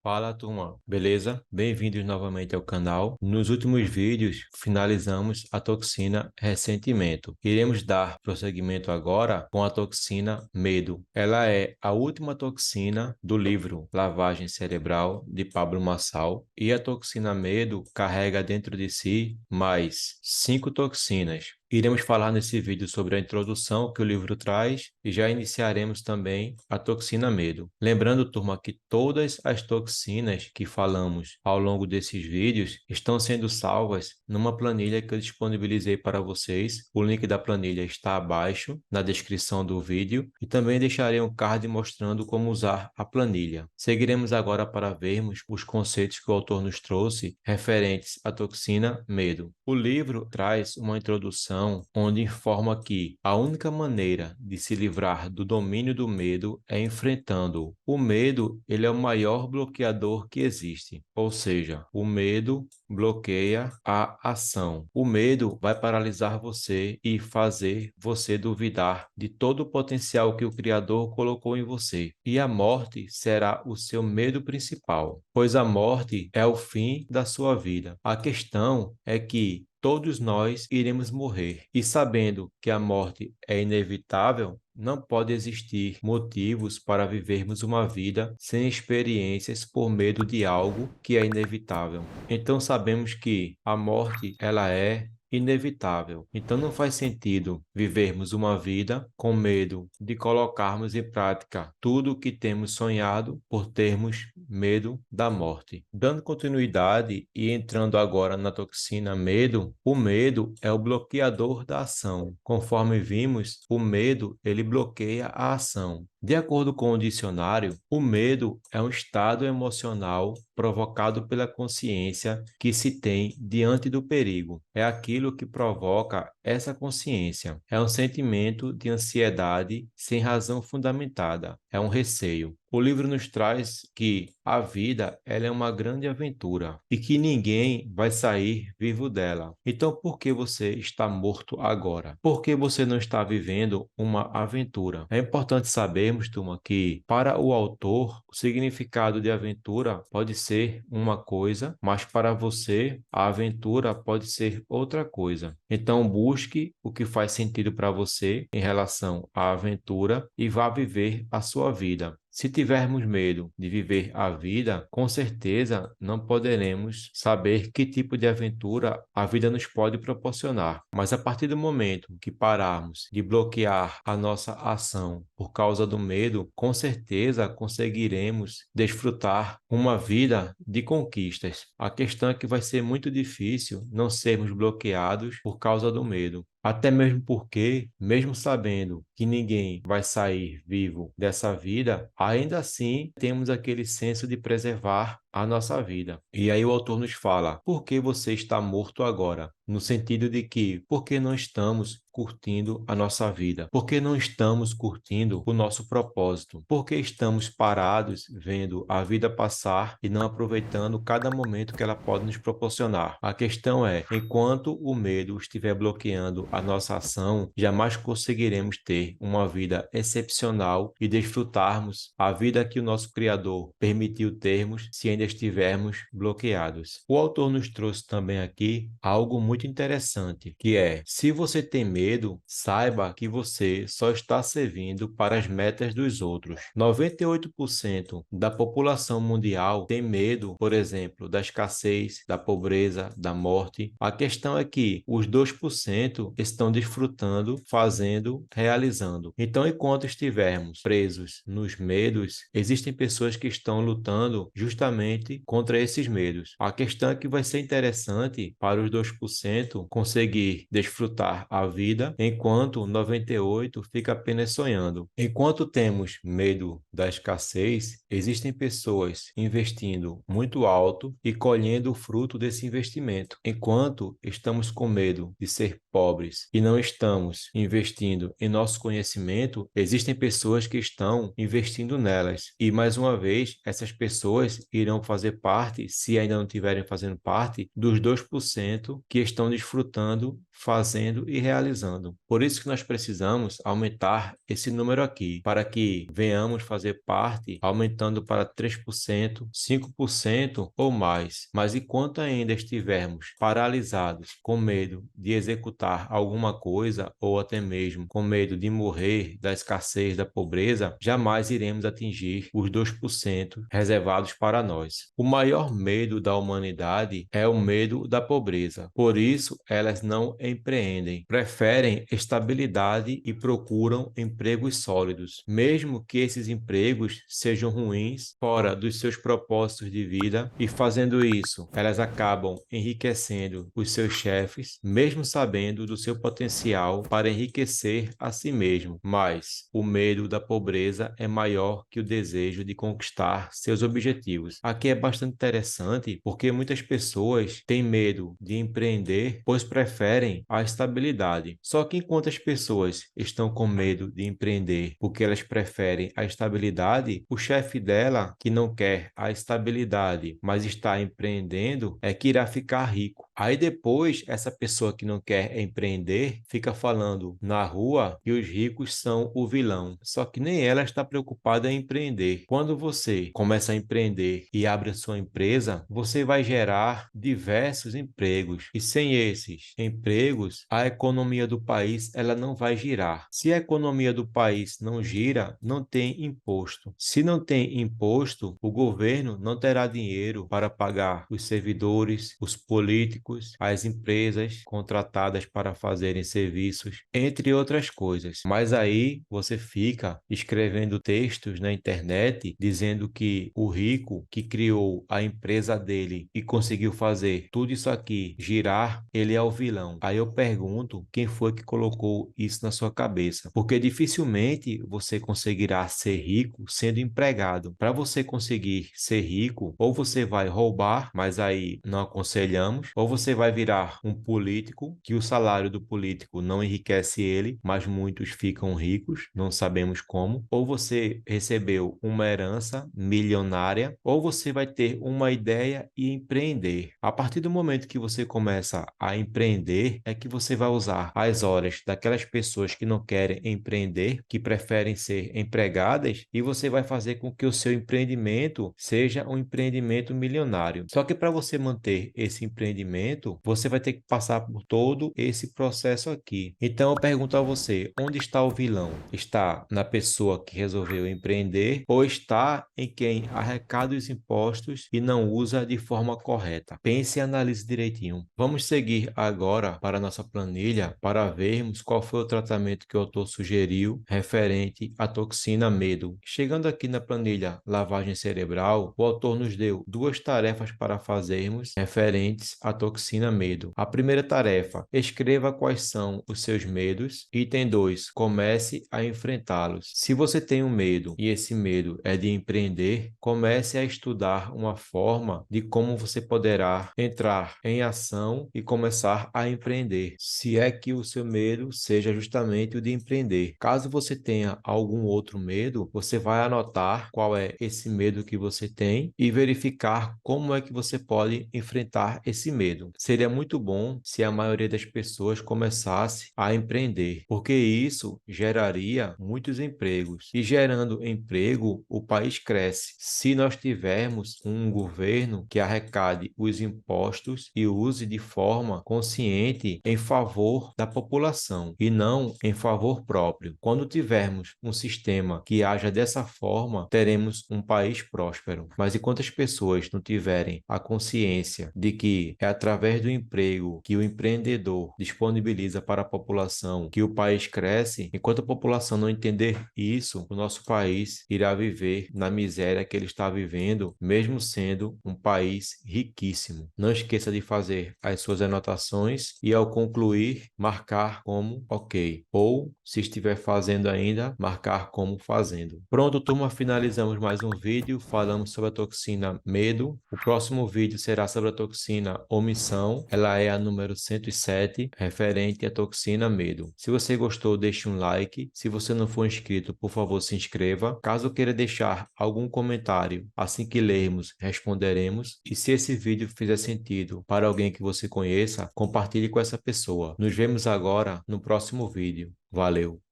Fala, turma, beleza? Bem-vindos novamente ao canal. Nos últimos vídeos, finalizamos a toxina ressentimento. Iremos dar prosseguimento agora com a toxina medo. Ela é a última toxina do livro Lavagem Cerebral, de Pablo Marçal, e a toxina medo carrega dentro de si mais 5 toxinas. Iremos falar nesse vídeo sobre a introdução que o livro traz e já iniciaremos também a toxina medo. Lembrando, turma, que todas as toxinas que falamos ao longo desses vídeos estão sendo salvas numa planilha que eu disponibilizei para vocês. O link da planilha está abaixo na descrição do vídeo e também deixarei um card mostrando como usar a planilha. Seguiremos agora para vermos os conceitos que o autor nos trouxe referentes à toxina medo. O livro traz uma introdução onde informa que a única maneira de se livrar do domínio do medo é enfrentando-o. O medo, ele é o maior bloqueador que existe, ou seja, o medo bloqueia a ação. O medo vai paralisar você e fazer você duvidar de todo o potencial que o Criador colocou em você. E a morte será o seu medo principal, pois a morte é o fim da sua vida. A questão é que todos nós iremos morrer, e sabendo que a morte é inevitável, não pode existir motivos para vivermos uma vida sem experiências por medo de algo que é inevitável. Então sabemos que a morte, ela é inevitável. Então não faz sentido vivermos uma vida com medo de colocarmos em prática tudo o que temos sonhado por termos medo da morte. Dando continuidade e entrando agora na toxina medo, o medo é o bloqueador da ação. Conforme vimos, o medo ele bloqueia a ação. De acordo com o dicionário, o medo é um estado emocional provocado pela consciência que se tem diante do perigo. É aquilo que provoca essa consciência. É um sentimento de ansiedade sem razão fundamentada. É um receio. O livro nos traz que a vida ela é uma grande aventura e que ninguém vai sair vivo dela. Então, por que você está morto agora? Por que você não está vivendo uma aventura? É importante sabermos, turma, que para o autor, o significado de aventura pode ser uma coisa, mas para você, a aventura pode ser outra coisa. Então, busque o que faz sentido para você em relação à aventura e vá viver a sua vida. Se tivermos medo de viver a vida, com certeza não poderemos saber que tipo de aventura a vida nos pode proporcionar. Mas a partir do momento que pararmos de bloquear a nossa ação por causa do medo, com certeza conseguiremos desfrutar uma vida de conquistas. A questão é que vai ser muito difícil não sermos bloqueados por causa do medo. Até mesmo porque, mesmo sabendo que ninguém vai sair vivo dessa vida, ainda assim temos aquele senso de preservar a nossa vida. E aí o autor nos fala: por que você está morto agora? No sentido de que, por que não estamos curtindo a nossa vida? Por que não estamos curtindo o nosso propósito? Por que estamos parados vendo a vida passar e não aproveitando cada momento que ela pode nos proporcionar? A questão é, enquanto o medo estiver bloqueando a nossa ação, jamais conseguiremos ter uma vida excepcional e desfrutarmos a vida que o nosso Criador permitiu termos se ainda estivermos bloqueados. O autor nos trouxe também aqui algo muito interessante, que é: se você tem medo, saiba que você só está servindo para as metas dos outros. 98% da população mundial tem medo, por exemplo, da escassez, da pobreza, da morte. A questão é que os 2% estão desfrutando, fazendo, realizando. Então, enquanto estivermos presos nos medos, existem pessoas que estão lutando justamente contra esses medos. A questão é que vai ser interessante para os 2% conseguir desfrutar a vida, enquanto 98% fica apenas sonhando. Enquanto temos medo da escassez, existem pessoas investindo muito alto e colhendo o fruto desse investimento. Enquanto estamos com medo de ser pobres e não estamos investindo em nosso conhecimento, existem pessoas que estão investindo nelas. E mais uma vez, essas pessoas irão irão fazer parte, se ainda não estiverem fazendo parte, dos 2% que estão desfrutando, fazendo e realizando. Por isso que nós precisamos aumentar esse número aqui, para que venhamos fazer parte, aumentando para 3%, 5% ou mais. Mas enquanto ainda estivermos paralisados, com medo de executar alguma coisa, ou até mesmo com medo de morrer da escassez, da pobreza, jamais iremos atingir os 2% reservados para nós. O maior medo da humanidade é o medo da pobreza. Por isso, elas não empreendem, preferem estabilidade e procuram empregos sólidos, mesmo que esses empregos sejam ruins, fora dos seus propósitos de vida, e fazendo isso, elas acabam enriquecendo os seus chefes, mesmo sabendo do seu potencial para enriquecer a si mesmo. Mas o medo da pobreza é maior que o desejo de conquistar seus objetivos. Aqui é bastante interessante porque muitas pessoas têm medo de empreender, pois preferem a estabilidade. Só que enquanto as pessoas estão com medo de empreender porque elas preferem a estabilidade, o chefe dela, que não quer a estabilidade, mas está empreendendo, é que irá ficar rico. Aí depois, essa pessoa que não quer empreender fica falando na rua que os ricos são o vilão. Só que nem ela está preocupada em empreender. Quando você começa a empreender e abre a sua empresa, você vai gerar diversos empregos. E sem esses empregos, a economia do país ela não vai girar. Se a economia do país não gira, não tem imposto. Se não tem imposto, o governo não terá dinheiro para pagar os servidores, os políticos, as empresas contratadas para fazerem serviços, entre outras coisas. Mas aí você fica escrevendo textos na internet dizendo que o rico que criou a empresa dele e conseguiu fazer tudo isso aqui girar, ele é o vilão. Aí eu pergunto, quem foi que colocou isso na sua cabeça? Porque dificilmente você conseguirá ser rico sendo empregado. Para você conseguir ser rico, ou você vai roubar, mas aí não aconselhamos, ou você vai virar um político, que o salário do político não enriquece ele, mas muitos ficam ricos, não sabemos como, ou você recebeu uma herança milionária, ou você vai ter uma ideia e empreender. A partir do momento que você começa a empreender, é que você vai usar as horas daquelas pessoas que não querem empreender, que preferem ser empregadas, e você vai fazer com que o seu empreendimento seja um empreendimento milionário. Só que para você manter esse empreendimento, você vai ter que passar por todo esse processo aqui. Então eu pergunto a você, onde está o vilão? Está na pessoa que resolveu empreender ou está em quem arrecada os impostos e não usa de forma correta? Pense e analise direitinho. Vamos seguir agora para a nossa planilha para vermos qual foi o tratamento que o autor sugeriu referente à toxina medo. Chegando aqui na planilha lavagem cerebral, o autor nos deu duas tarefas para fazermos referentes à toxina medo. A primeira tarefa, escreva quais são os seus medos. Item 2, comece a enfrentá-los. Se você tem um medo e esse medo é de empreender, comece a estudar uma forma de como você poderá entrar em ação e começar a empreender. Se é que o seu medo seja justamente o de empreender. Caso você tenha algum outro medo, você vai anotar qual é esse medo que você tem e verificar como é que você pode enfrentar esse medo. Seria muito bom se a maioria das pessoas começasse a empreender, porque isso geraria muitos empregos. E gerando emprego, o país cresce. Se nós tivermos um governo que arrecade os impostos e use de forma consciente em favor da população e não em favor próprio. Quando tivermos um sistema que haja dessa forma, teremos um país próspero. Mas enquanto as pessoas não tiverem a consciência de que é através do emprego que o empreendedor disponibiliza para a população que o país cresce, enquanto a população não entender isso, o nosso país irá viver na miséria que ele está vivendo, mesmo sendo um país riquíssimo. Não esqueça de fazer as suas anotações e, ao concluir, marcar como ok. Ou, se estiver fazendo ainda, marcar como fazendo. Pronto, turma, finalizamos mais um vídeo. Falamos sobre a toxina medo. O próximo vídeo será sobre a toxina homicídio. lição, ela é a número 107, referente à toxina medo. Se você gostou, deixe um like. Se você não for inscrito, por favor, se inscreva. Caso queira deixar algum comentário, assim que lermos, responderemos. E se esse vídeo fizer sentido para alguém que você conheça, compartilhe com essa pessoa. Nos vemos agora no próximo vídeo. Valeu!